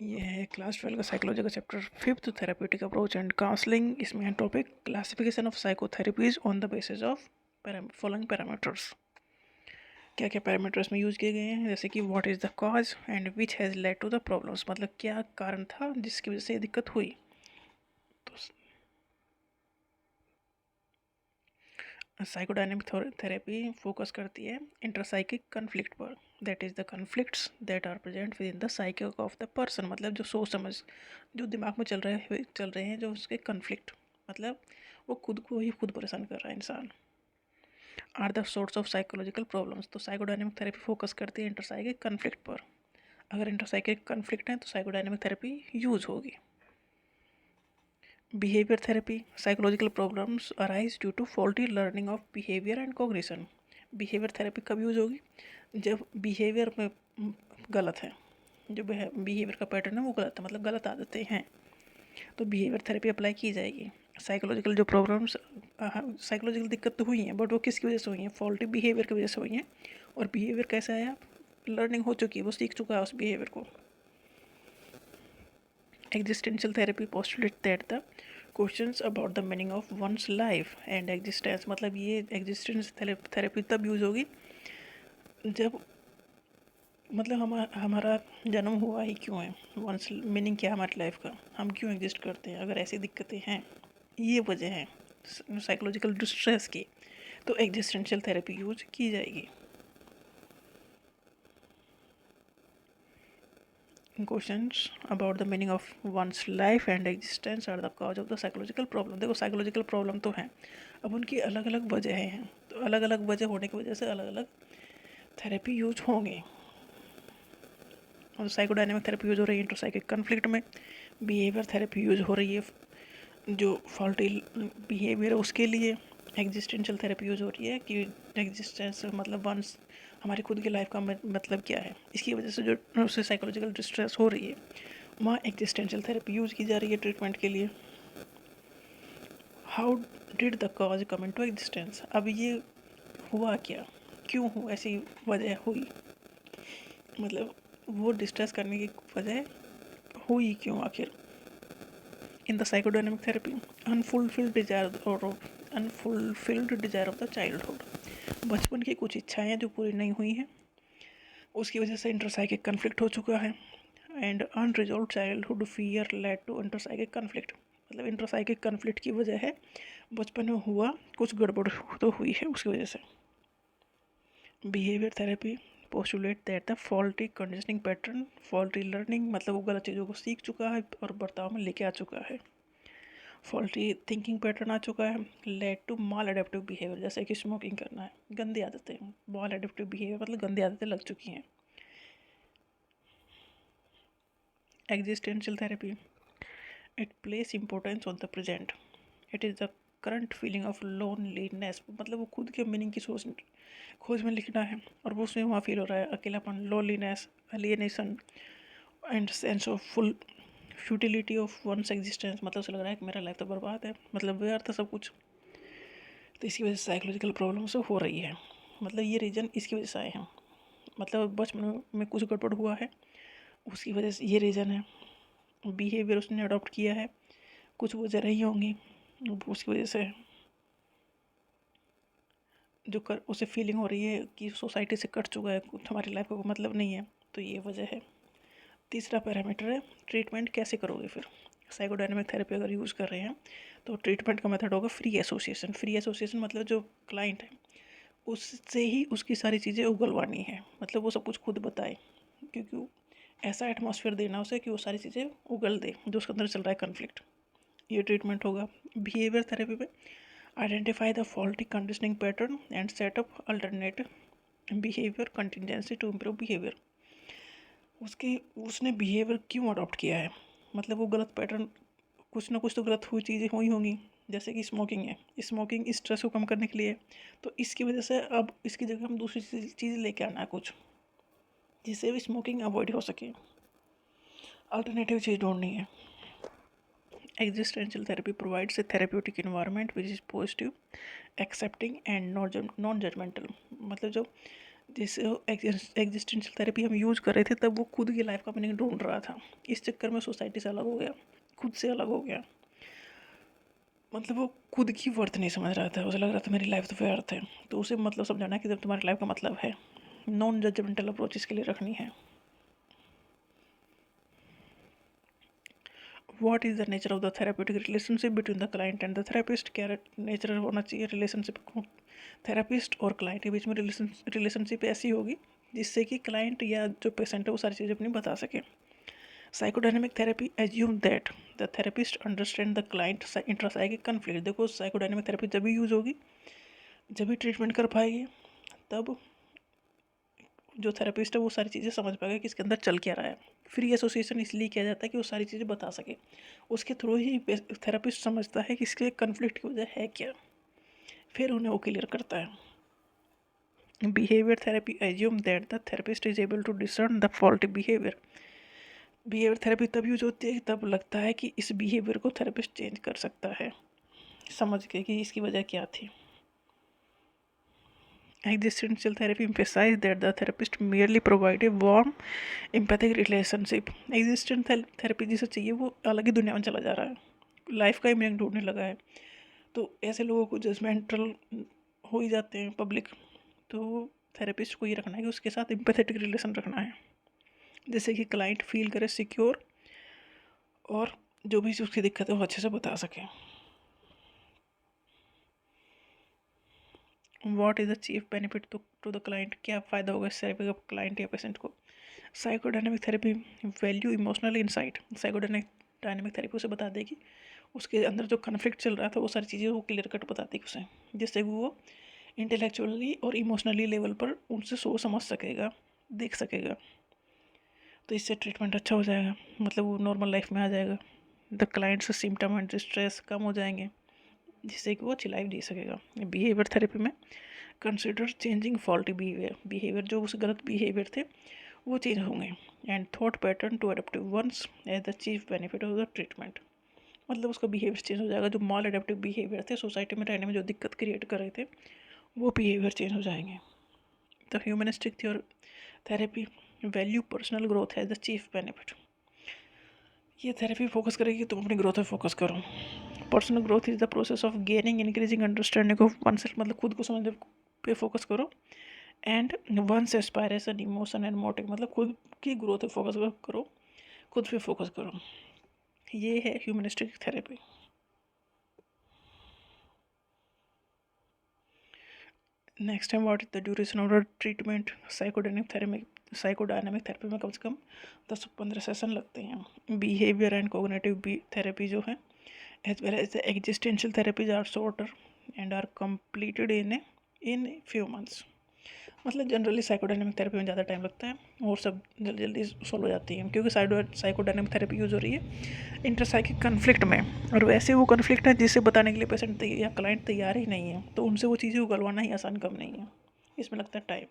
ये है क्लास 12 का साइकोलॉजी का chapter 5th therapeutic approach and counselling. इसमें है topic classification of psychotherapies on the basis of following parameters. क्या क्या पैरामीटर्स में यूज किए गए हैं, जैसे कि what is the cause and which has led to the problems, मतलब क्या कारण था जिसकी वजह से ये दिक्कत हुई। तो साइकोडायनेमिक थेरेपी फोकस करती है इंटरसाइकिक कन्फ्लिक्ट पर, that is the conflicts that are present within the psychic of the person, मतलब जो सोच समझ जो दिमाग में चल रहे हैं, जो उसके कन्फ्लिक्ट, मतलब वो खुद को ही खुद परेशान कर रहा है इंसान। Are the source of psychological problems, तो साइकोडायनेमिक थेरेपी फोकस करती है इंटरसाइकिक कन्फ्लिक्ट पर। अगर इंटरसाइकिक कन्फ्लिक्ट है तो साइकोडायनेमिक थेरेपी यूज होगी। Behaviour therapy, psychological problems arise due to faulty learning of behaviour and cognition. Behaviour therapy कब यूज होगी? जब बिहेवियर में गलत है, जो बिहेवियर का पैटर्न है वो गलत है, मतलब गलत आदतें हैं, तो बिहेवियर थेरेपी अप्लाई की जाएगी। साइकोलॉजिकल जो प्रॉब्लम्स, साइकोलॉजिकल दिक्कत तो हुई हैं, बट वो किसकी वजह से हुई हैं? फॉल्टी बिहेवियर की वजह से हुई हैं। और बिहेवियर कैसा है? लर्निंग हो चुकी है, वो सीख चुका है उस बिहेवियर को। Existential therapy postulates that the questions about the meaning of one's life and existence, मतलब ये एग्जिस्टेंस थेरेपी तब यूज होगी जब, मतलब हमारा जन्म हुआ ही क्यों है, वंस मीनिंग क्या है हमारी लाइफ का, हम क्यों एग्जिस्ट करते हैं, अगर ऐसी दिक्कतें हैं, ये वजह है साइकोलॉजिकल डिस्ट्रेस की, तो एग्जिस्टेंशियल थेरेपी यूज की जाएगी। Questions about the meaning of one's life and existence are the cause of the psychological problem. देखो साइकोलॉजिकल प्रॉब्लम तो हैं, अब उनकी अलग अलग वजह हैं, तो अलग अलग वजह होने की वजह से अलग अलग थेरेपी यूज होंगे। और साइकोडायनेमिक थेरेपी यूज हो रही है इंटरसाइकिक कन्फ्लिक्ट में। बिहेवियर थेरेपी यूज हो रही है जो फॉल्टी बिहेवियर है उसके लिए। एग्जिस्टेंशियल थेरेपी यूज हो रही है कि एग्जिस्टेंस मतलब वंस हमारी खुद की लाइफ का मतलब क्या है, इसकी वजह से जो उससे साइकोलॉजिकल डिस्ट्रेस हो रही है, वहाँ एग्जिस्टेंशियल थेरेपी यूज की जा रही है ट्रीटमेंट के लिए। How did the cause come into existence, अब ये हुआ क्या, क्यों हो ऐसी वजह हुई, मतलब वो डिस्ट्रेस करने की वजह हुई क्यों आखिर। In the psychodynamic therapy, unfulfilled desire और unfulfilled desire of the childhood, बचपन की कुछ इच्छाएं जो पूरी नहीं हुई हैं, उसकी वजह से इंटरसाइकिक कन्फ्लिक्ट हो चुका है। And unresolved childhood fear led to intrapsychic conflict, मतलब इंटरसाइकिक कन्फ्लिक्ट की वजह है बचपन में हुआ कुछ गड़बड़ तो हुई है उसकी वजह से। Behaviour therapy postulate that the faulty conditioning pattern, faulty learning, मतलब वो गलत चीज़ों को सीख चुका है और बर्ताव में लेके आ चुका है। फॉल्टी थिंकिंग पैटर्न आ चुका है, led to maladaptive behaviour, जैसे कि स्मोकिंग करना है, गंदी आदतें, माल एडेप्टिव बिहेवियर मतलब गंदी आदतें लग चुकी हैं। Existential therapy, it place importance on the present, it is the current feeling of loneliness, मतलब वो खुद के मीनिंग की सोच खोज में लिखना है और वो उसमें वहाँ फील हो रहा है अकेलापन, loneliness, alienation and sense of full futility of one's existence, मतलब उसे लग रहा है कि मेरा लाइफ तो बर्बाद है, मतलब व्यर्थ है सब कुछ। तो इसकी वजह से साइकोलॉजिकल प्रॉब्लम्स हो रही है, मतलब ये रीज़न इसकी वजह से आए हैं, मतलब बचपन में कुछ गड़बड़ हुआ है उसकी वजह से ये रीज़न है। बिहेवियर उसने अडॉप्ट किया है, कुछ वजह रही होंगी उसकी वजह से जो कर उसे फीलिंग हो रही है कि सोसाइटी से कट चुका है, कुछ हमारी लाइफ को मतलब नहीं है, तो ये वजह है। तीसरा पैरामीटर है ट्रीटमेंट कैसे करोगे फिर। साइकोडायनेमिक थेरेपी अगर यूज़ कर रहे हैं तो ट्रीटमेंट का मेथड होगा फ्री एसोसिएशन। फ्री एसोसिएशन मतलब जो क्लाइंट है उससे ही उसकी सारी चीज़ें उगलवानी है, मतलब वो सब कुछ खुद बताए, क्योंकि ऐसा एटमॉस्फेयर देना उसे कि वो सारी चीज़ें उगल दे जो उसके अंदर चल रहा है कन्फ्लिक्ट। ये ट्रीटमेंट होगा। बिहेवियर थेरेपी में identify the faulty conditioning pattern and set up alternate behaviour contingency to improve behaviour, उसकी उसने बिहेवियर क्यों अडॉप्ट किया है, मतलब वो गलत पैटर्न, कुछ ना कुछ तो गलत हुई चीज़ें हुई होंगी, जैसे कि स्मोकिंग है, स्मोकिंग स्ट्रेस को कम करने के लिए, तो इसकी वजह से अब इसकी जगह हम दूसरी चीज़ लेके आना है कुछ, जिससे भी स्मोकिंग अवॉइड हो सके, अल्टरनेटिव चीज़ ढूंढनी है। Existential therapy provides a therapeutic environment which is positive, accepting and non-judgmental, मतलब जो जैसे एग्जिस्टेंशियल थेरेपी हम यूज़ कर रहे थे तब वो खुद की लाइफ का मीनिंग ढूंढ रहा था, इस चक्कर में सोसाइटी से अलग हो गया, खुद से अलग हो गया। मतलब वो खुद की वर्थ नहीं समझ रहा था, उसे लग रहा था मेरी लाइफ तो व्यर्थ है। तो उसे मतलब समझाना कि जब तुम्हारी लाइफ का मतलब है, नॉन जजमेंटल अप्रोच इसके लिए रखनी है। What is the nature of the therapeutic relationship between the client and the therapist? क्या नेचर होना चाहिए रिलेशनशिप को थेरेपिस्ट और क्लाइंट के बीच में? रिलेशनशिप ऐसी होगी जिससे कि क्लाइंट या जो पेशेंट है वो सारी चीज़ें अपनी बता सके। Psychodynamic therapy assume that the therapist understand the client intrapsychic conflict. देखो साइकोडायनेमिक थेरेपी जब भी यूज़ होगी, जब भी ट्रीटमेंट कर पाएगी, तब जो थेरेपिस्ट है वो सारी चीज़ें समझ पाएगा कि इसके अंदर चल क्या रहा है। फ्री एसोसिएशन इसलिए किया जाता है कि वो सारी चीज़ें बता सके, उसके थ्रू ही थेरेपिस्ट समझता है कि इसके कन्फ्लिक्ट की वजह है क्या, फिर उन्हें वो क्लियर करता है। Behaviour therapy assume that the therapist is able to discern the faulty behaviour. Behaviour therapy तब यूज होती है तब लगता है कि इस बिहेवियर को थेरेपिस्ट चेंज कर सकता है, समझ के कि इसकी वजह क्या थी। Existential therapy emphasizes that the therapist merely provide a warm, empathic relationship. Existential therapy जिसे चाहिए वो अलग ही दुनिया में चला जा रहा है, लाइफ का ही मीनिंग ढूंढने लगा है। तो ऐसे लोगों को जजमेंटल हो ही जाते हैं पब्लिक, तो थेरेपिस्ट को ये रखना है कि उसके साथ एम्पैथेटिक रिलेशन रखना है, जैसे कि क्लाइंट फील करे सिक्योर और जो भी उसकी दिक्कत है वो अच्छे से बता सके। What is the chief benefit to the client? क्या फ़ायदा होगा इस थेरेपी का क्लाइंट या पेशेंट को? Psychodynamic therapy value emotional insight. Psychodynamic therapy उसे बता देगी उसके अंदर जो कन्फ्लिक्ट चल रहा था वो सारी चीज़ें वो क्लियर कट बता देगी उसे, जिससे वो इंटेलेक्चुअली और इमोशनली लेवल पर उनसे सोच समझ सकेगा, देख सकेगा। तो इससे ट्रीटमेंट अच्छा हो जाएगा, मतलब वो नॉर्मल लाइफ में आ जाएगा। The clients symptom and stress कम हो जाएंगे, जिससे कि वो अच्छी लाइफ जी सकेगा। बिहेवियर थेरेपी में कंसिडर चेंजिंग फॉल्टी बिहेवियर जो उस गलत बिहेवियर थे वो चेंज होंगे। And thought pattern to adaptive ones as the chief benefit of the treatment. मतलब उसका बिहेवियर चेंज हो जाएगा, जो मॉल अडेप्टिव बिहेवियर थे सोसाइटी में रहने में जो दिक्कत क्रिएट कर रहे थे वो बिहेवियर चेंज हो जाएंगे। The humanistic therapy value personal growth है द चीफ बेनिफिट। ये थेरेपी फोकस करेगी कि तुम अपनी ग्रोथ पे फोकस करो। Personal growth is the process of gaining increasing understanding of oneself, मतलब खुद को समझने पे फोकस करो। And one's aspiration emotion and motive, मतलब खुद की ग्रोथ पे फोकस करो, खुद पे फोकस करो। ये है ह्यूमनिस्टिक थेरेपी। नेक्स्ट है what is the duration of the treatment? Psychodynamic therapy में कम से कम 10-15 सेशन लगते हैं। बिहेवियर एंड कोग्निटिव थेरेपी जो है as well as the existential therapies are shorter and are completed in few months. मतलब generally psychodynamic therapy में ज़्यादा time लगता है और सब जल्दी जल्दी सॉल्व हो जाती है, क्योंकि साइकोडायनेमिक थेरेपी यूज़ हो रही है इंटरसाइकिक कन्फ्लिक्ट में, और वैसे वो कन्फ्लिक्ट है जिसे बताने के लिए पेशेंट या क्लाइंट तैयार ही नहीं है, तो उनसे वो चीज़ें उगलवाना ही आसान काम नहीं है, इसमें लगता है टाइम।